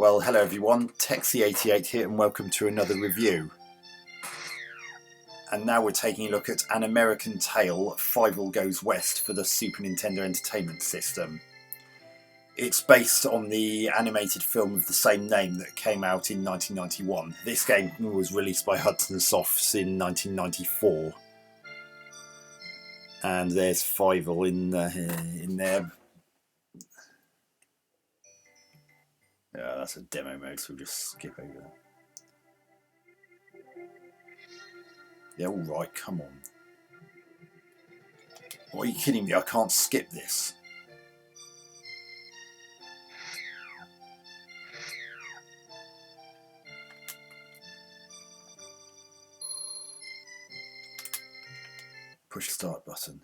Well, hello everyone, Texie88 here and welcome to another review. And now we're taking a look at An American Tail, Fievel Goes West for the Super Nintendo Entertainment System. It's based on the animated film of the same name that came out in 1991. This game was released by Hudson Soft in 1994. And there's Fievel in there. Yeah, that's a demo mode, so we'll just skip over that. Yeah, alright, come on. What, are you kidding me? I can't skip this. Push start button.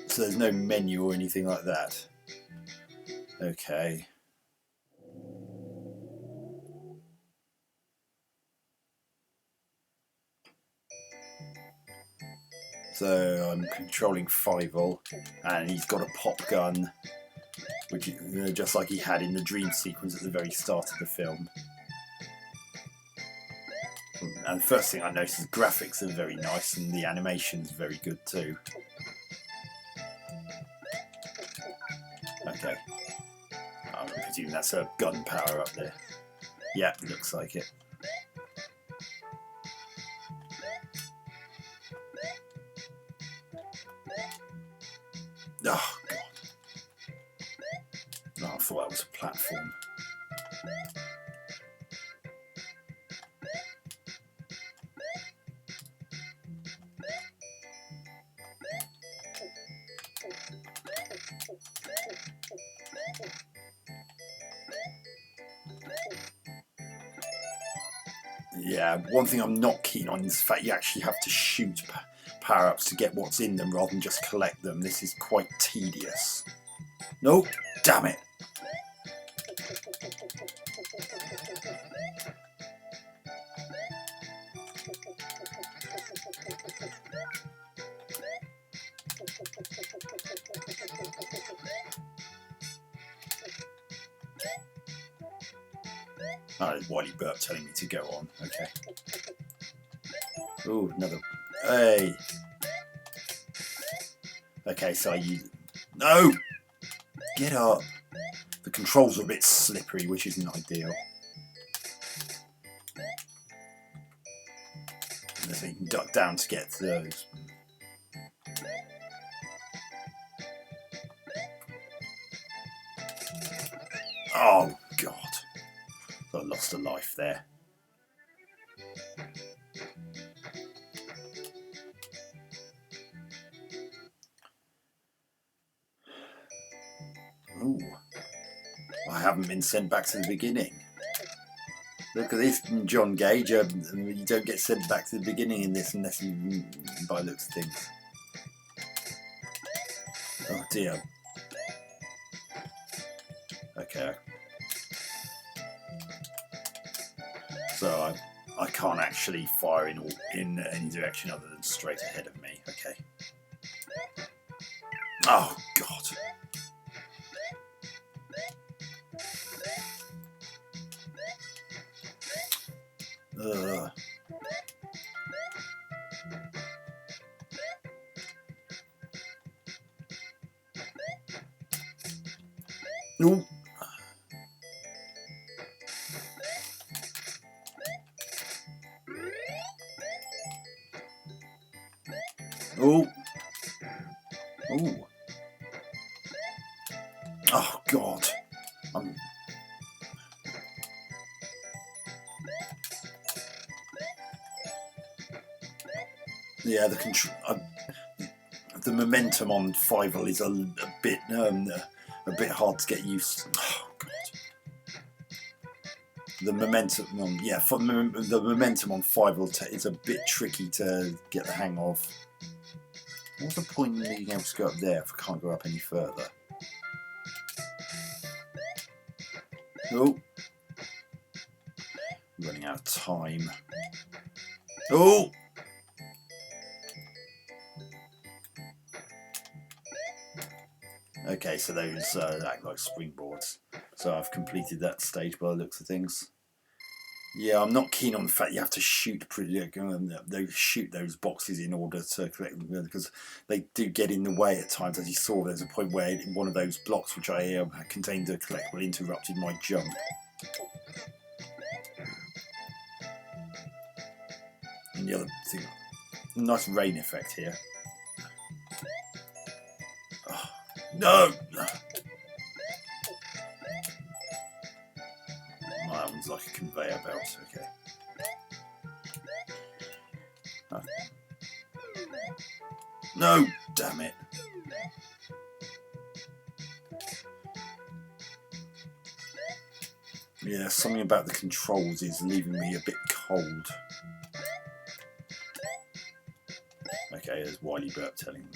So there's no menu or anything like that. Okay. So I'm controlling Fievel, and he's got a pop gun, which just like he had in the dream sequence at the very start of the film. And the first thing I noticed is graphics are very nice, and the animation's very good too. Okay. I'm presuming that's a gun power up there. Yeah, looks like it. Oh, God. Oh, I thought that was a platform. Yeah, one thing I'm not keen on is the fact you actually have to shoot power-ups to get what's in them rather than just collect them. This is quite tedious. Nope, damn it. Oh, there's Wily Burp telling me to go on. Okay. Ooh, another. Hey. Okay, so I use. No! Get up! The controls are a bit slippery, which isn't ideal. So you can duck down to get to those. Oh, God. I lost a life there. Ooh. I haven't been sent back to the beginning. Look at this, John Gage. You don't get sent back to the beginning in this unless you by looks of things. Oh dear. Okay. So I can't actually fire in any direction other than straight ahead of me. Okay. Oh God. No. Oh. Oh. Oh God. Yeah, the momentum on Fievel is a bit hard to get used to. Oh God. The momentum on the momentum on Fievel is a bit tricky to get the hang of. What's the point in being able to go up there if I can't go up any further? Oh, running out of time. Oh. Okay, so those act like springboards. So I've completed that stage by the looks of things. Yeah, I'm not keen on the fact you have to shoot those boxes in order to collect them, because they do get in the way at times. As you saw, there's a point where one of those blocks which I contained a collectible interrupted my jump. And the other thing, nice rain effect here. Oh, no! That one's like a conveyor belt, okay. Oh. No, damn it. Yeah, something about the controls is leaving me a bit cold. Okay, there's Wily Burp telling me.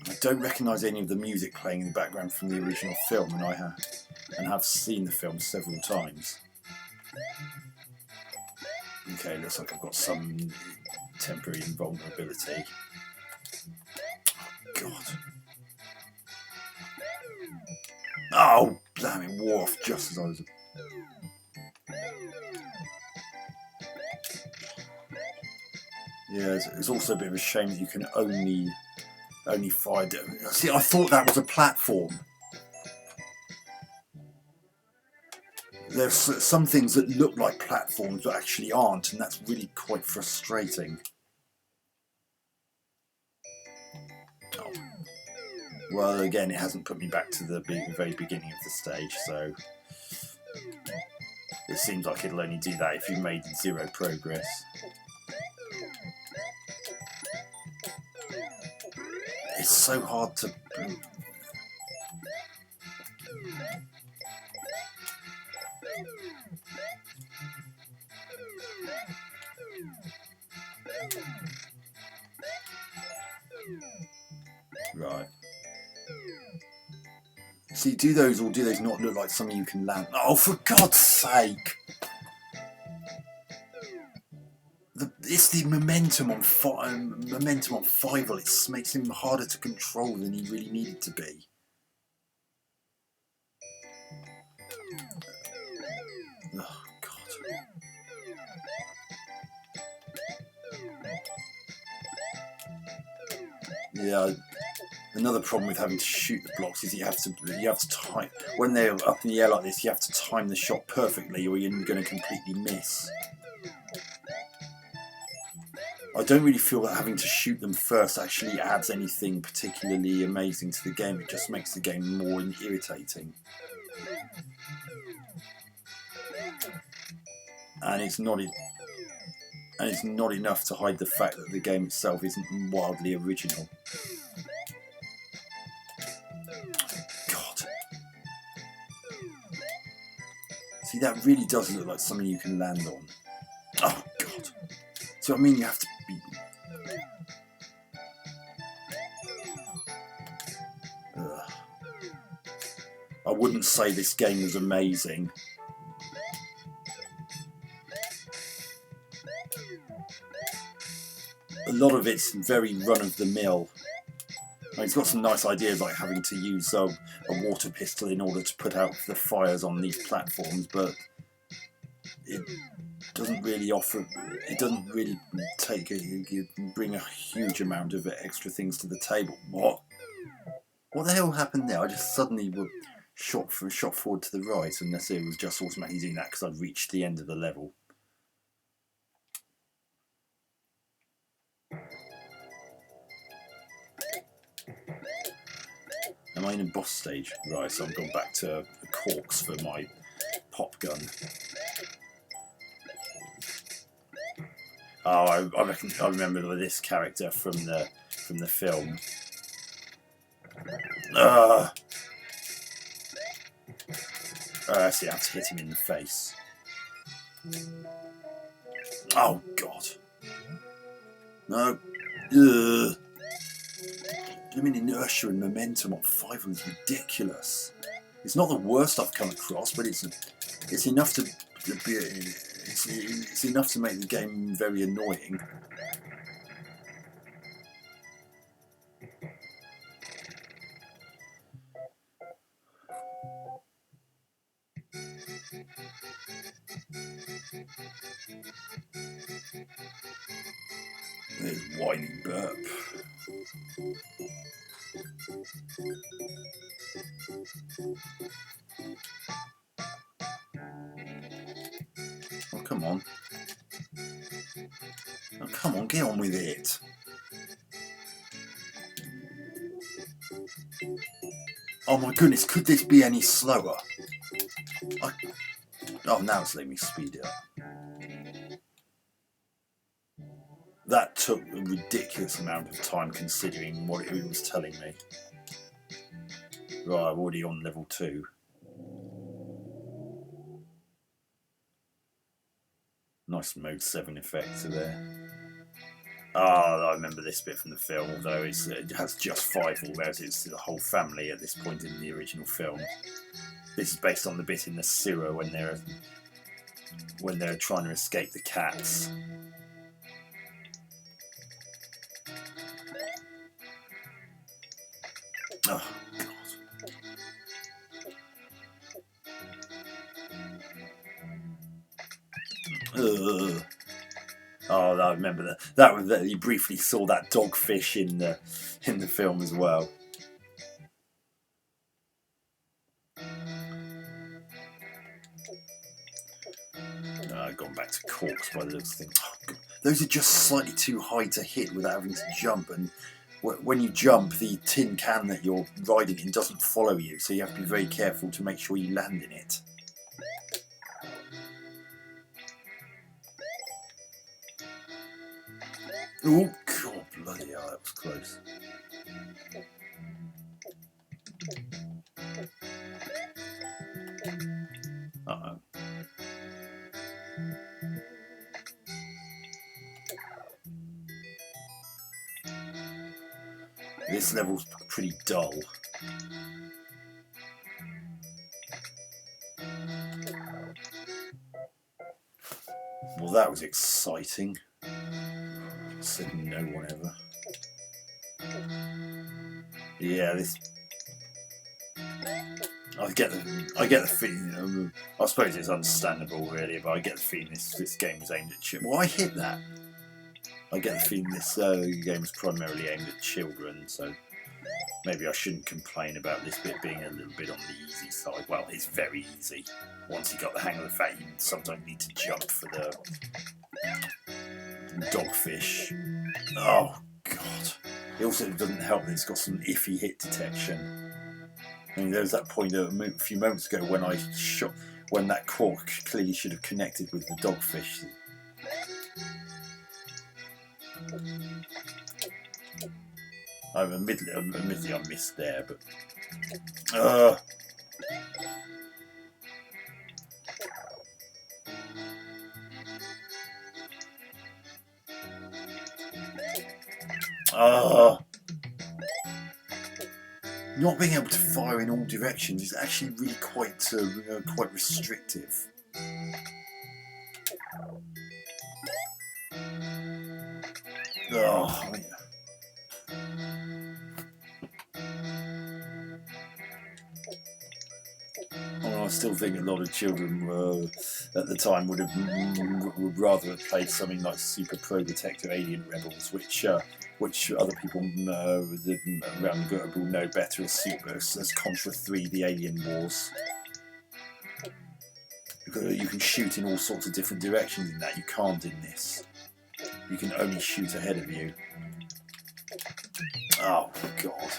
I don't recognise any of the music playing in the background from the original film, and I have seen the film several times. Okay, looks like I've got some temporary invulnerability. Oh, God. Oh, damn it, wore off just as I was... Yeah, it's also a bit of a shame that you can only fire... See, I thought that was a platform. There's some things that look like platforms but actually aren't, and that's really quite frustrating. Oh. Well, again, it hasn't put me back to the very beginning of the stage, so it seems like it'll only do that if you've made 0 progress. It's so hard to... Right. See, do those or do those not look like something you can land? Oh, for God's sake! It's the momentum on Fievel. It makes him harder to control than he really needed to be. Oh, God. Yeah. Another problem with having to shoot the blocks is you have to time when they're up in the air like this. You have to time the shot perfectly, or you're going to completely miss. I don't really feel that having to shoot them first actually adds anything particularly amazing to the game. It just makes the game more irritating. And it's not enough to hide the fact that the game itself isn't wildly original. God. See, that really does look like something you can land on. Oh, God. So, I mean, you have to be... Ugh. I wouldn't say this game was amazing. A lot of it's very run-of-the-mill. I mean, it's got some nice ideas, like having to use a water pistol in order to put out the fires on these platforms, but it doesn't really offer. It doesn't really bring a huge amount of extra things to the table. What the hell happened there? I just suddenly shot forward to the right, unless it was just automatically doing that because I'd reached the end of the level. Am I in a boss stage? Right, so I've gone back to the corks for my pop gun. Oh, I reckon I remember this character from the film. I see, I have to hit him in the face. Oh, God. No. Ugh. I mean, inertia and momentum on Fievel is ridiculous. It's not the worst I've come across, but it's enough to it's enough to make the game very annoying. There's whiny burp. Oh, come on. Oh, come on, get on with it. Oh my goodness, could this be any slower? Oh, now it's letting me speed it up. That took a ridiculous amount of time considering what it was telling me. Right, I'm already on level 2. Nice Mode 7 effects are there. I remember this bit from the film, although it has just Fievel, whereas it's the whole family at this point in the original film. This is based on the bit in the sewer when they're trying to escape the cats. Oh, God. Ugh. Oh, I remember that. That was that. You briefly saw that dogfish in the film as well. Gone back to corks by the looks of things. Oh, those are just slightly too high to hit without having to jump, and when you jump, the tin can that you're riding in doesn't follow you, so you have to be very careful to make sure you land in it. Oh, God, bloody hell, that was close. Uh-oh. This level's pretty dull. Well, that was exciting. Said no one ever. Yeah, this. I get the feeling. I suppose it's understandable, really, but I get the feeling this game was aimed at children. Well, I hit that. I get the feeling this game was primarily aimed at children, so maybe I shouldn't complain about this bit being a little bit on the easy side. Well, it's very easy once you got the hang of the fact you sometimes need to jump for the dogfish. Oh, God. It also doesn't help that it's got some iffy hit detection. I mean, there was that point a few moments ago when that cork clearly should have connected with the dogfish. Admittedly, I missed there, but not being able to fire in all directions is actually really quite restrictive. Oh, yeah. I still think a lot of children at the time would rather have played something like Super Pro Detector Alien Rebels, which other people around the globe will know better as Contra 3: The Alien Wars. You can shoot in all sorts of different directions in that. You can't in this. You can only shoot ahead of you. Oh, God.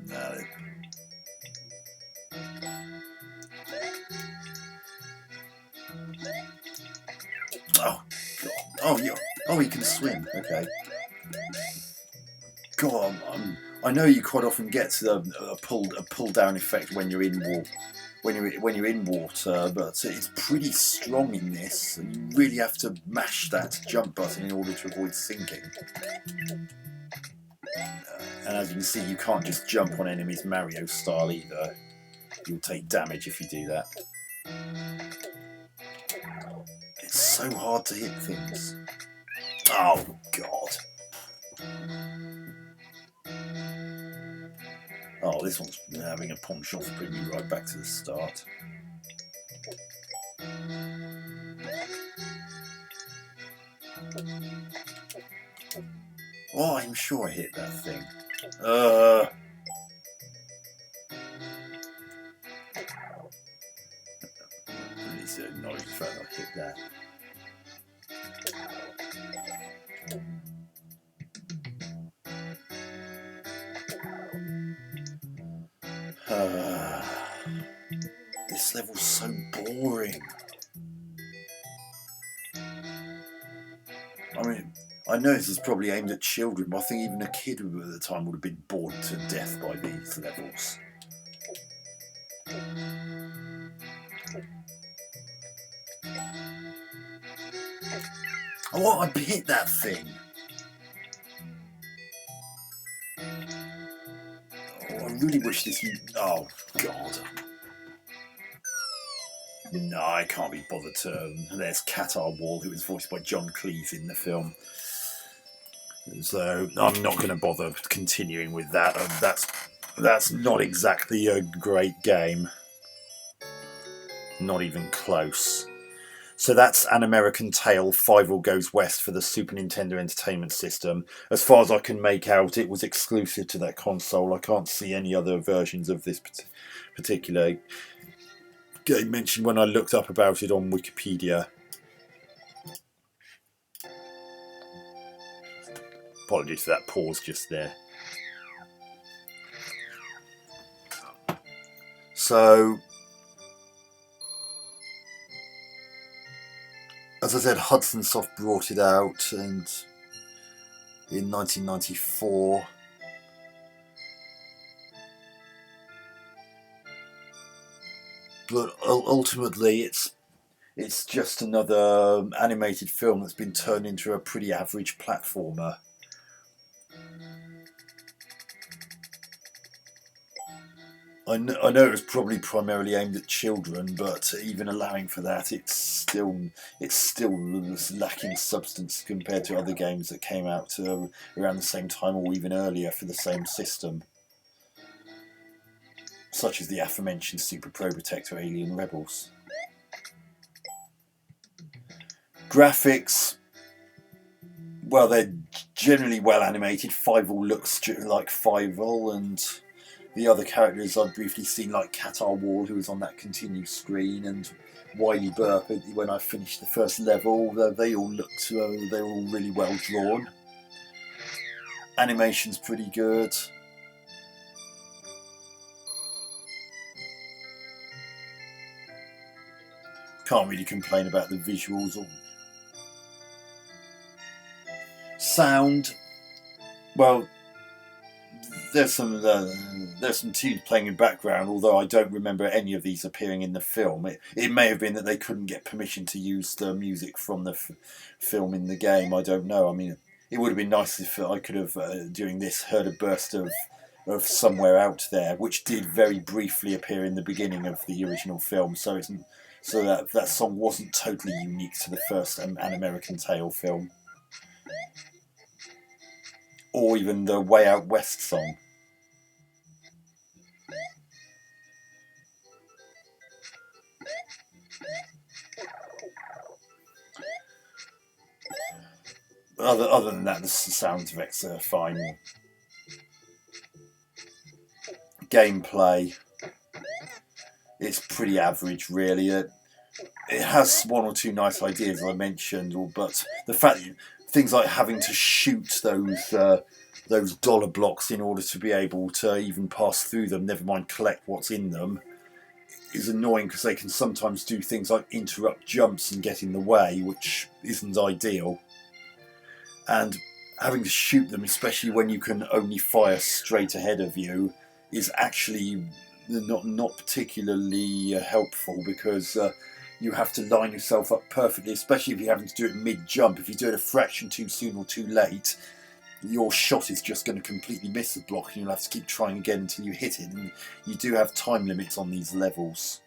No. Oh, God. Oh, yeah. Oh, he can swim. Okay. God, I know you quite often get to a pull down effect when you're in water, but it's pretty strong in this, and you really have to mash that jump button in order to avoid sinking. And as you can see, you can't just jump on enemies Mario style either. You'll take damage if you do that. It's so hard to hit things. Oh, God. Oh, this one's having a penchant for bringing me right back to the start. Oh, I'm sure I hit that thing. I need to acknowledge the fact that I hit that. This level's so boring. I mean, I know this is probably aimed at children, but I think even a kid at the time would have been bored to death by these levels. I want to hit that thing. Oh, I really wish this. Oh, God. No, I can't be bothered to. There's Qatar Wall, who was voiced by John Cleese in the film. So I'm not going to bother continuing with that. That's not exactly a great game. Not even close. So that's An American Tail, Fievel Goes West for the Super Nintendo Entertainment System. As far as I can make out, it was exclusive to that console. I can't see any other versions of this particular game mentioned when I looked up about it on Wikipedia. Apologies for that pause just there. So, as I said, Hudson Soft brought it out, and in 1994. But ultimately, it's just another animated film that's been turned into a pretty average platformer. I know it was probably primarily aimed at children, but even allowing for that, it's still lacking substance compared to other games that came out around the same time or even earlier for the same system, such as the aforementioned Super Pro Protector Alien Rebels. Graphics, well, they're generally well animated. Fievel looks like Fievel, and the other characters I've briefly seen, like Qatar Wall, who was on that continue screen, and Wiley Burp when I finished the first level. They all looked, they were all really well drawn. Animation's pretty good. Can't really complain about the visuals or sound. Well, there's some tunes playing in background, although I don't remember any of these appearing in the film. It may have been that they couldn't get permission to use the music from the film in the game. I don't know. I mean, it would have been nice if I could have, during this, heard a burst of Somewhere Out There, which did very briefly appear in the beginning of the original film. So that song wasn't totally unique to the first An American Tail film, or even the Way Out West song. Other than that, the sound effects are fine. Gameplay, it's pretty average, really. It has one or two nice ideas, as I mentioned, but the fact that things like having to shoot those dollar blocks in order to be able to even pass through them, never mind collect what's in them, is annoying, because they can sometimes do things like interrupt jumps and get in the way, which isn't ideal. And having to shoot them, especially when you can only fire straight ahead of you, is actually not particularly helpful, because you have to line yourself up perfectly, especially if you're having to do it mid-jump. If you do it a fraction too soon or too late, your shot is just going to completely miss the block, and you'll have to keep trying again until you hit it. And you do have time limits on these levels.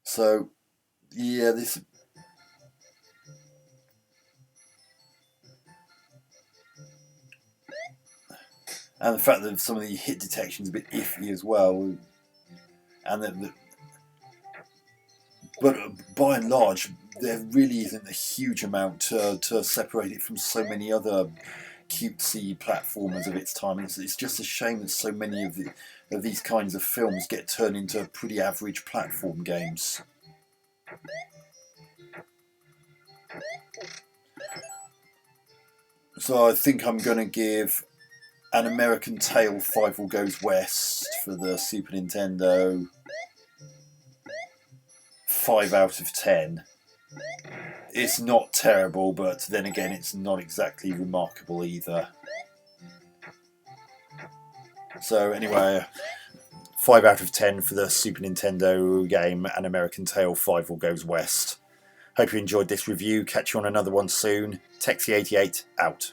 So, yeah, this... And the fact that some of the hit detection is a bit iffy as well. And but by and large, there really isn't a huge amount to separate it from so many other cutesy platformers of its time. It's just a shame that so many of these kinds of films get turned into pretty average platform games. So I think I'm going to give An American Tail Fievel Goes West for the Super Nintendo 5 out of 10. It's not terrible, but then again, it's not exactly remarkable either. So anyway, 5 out of 10 for the Super Nintendo game An American Tail Fievel Goes West. Hope you enjoyed this review. Catch you on another one soon. Texie88 out.